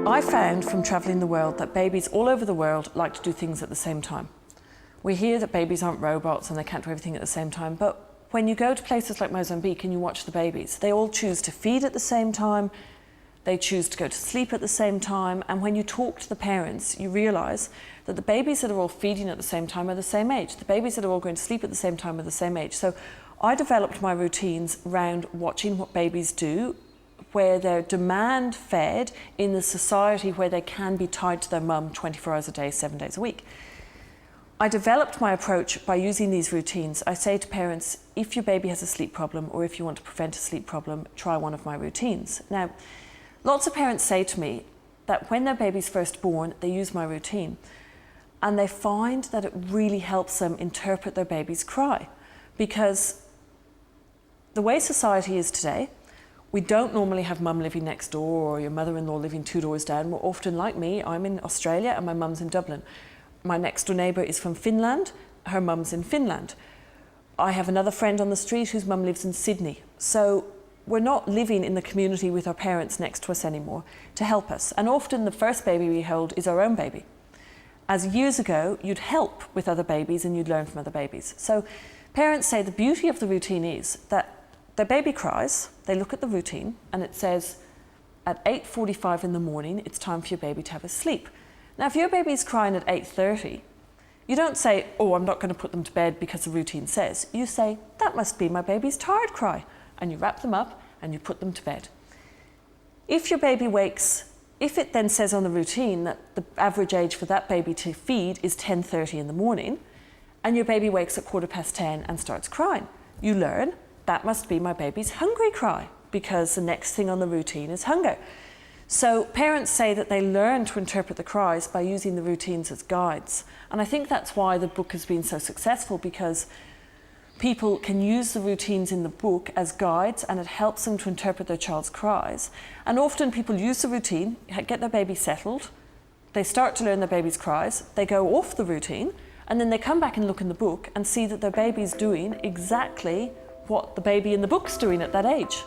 I found from travelling the world that babies all over the world like to do things at the same time. We hear that babies aren't robots and they can't do everything at the same time, but when you go to places like Mozambique and you watch the babies, they all choose to feed at the same time, they choose to go to sleep at the same time, and when you talk to the parents, you realise that the babies that are all feeding at the same time are the same age. The babies that are all going to sleep at the same time are the same age. So I developed my routines around watching what babies do, where they're demand fed in the society where they can be tied to their mum 24 hours a day, 7 days a week. I developed my approach by using these routines. I say to parents, if your baby has a sleep problem or if you want to prevent a sleep problem, try one of my routines. Now, lots of parents say to me that when their baby's first born, they use my routine and they find that it really helps them interpret their baby's cry, because the way society is today, we don't normally have mum living next door or your mother-in-law living 2 doors down. We're often like me, I'm in Australia and my mum's in Dublin. My next door neighbour is from Finland, her mum's in Finland. I have another friend on the street whose mum lives in Sydney. So we're not living in the community with our parents next to us anymore to help us. And often the first baby we hold is our own baby. As years ago, you'd help with other babies and you'd learn from other babies. So parents say the beauty of the routine is that their baby cries, they look at the routine and it says at 8:45 in the morning, it's time for your baby to have a sleep. Now, if your baby's crying at 8:30, you don't say, oh, I'm not going to put them to bed because the routine says. You say, that must be my baby's tired cry. And you wrap them up and you put them to bed. If your baby wakes, if it then says on the routine that the average age for that baby to feed is 10:30 in the morning, and your baby wakes at 10:15 and starts crying, you learn, that must be my baby's hungry cry, because the next thing on the routine is hunger. So parents say that they learn to interpret the cries by using the routines as guides. And I think that's why the book has been so successful, because people can use the routines in the book as guides and it helps them to interpret their child's cries. And often people use the routine, get their baby settled, they start to learn their baby's cries, they go off the routine, and then they come back and look in the book and see that their baby's doing exactly what the baby in the book's doing at that age.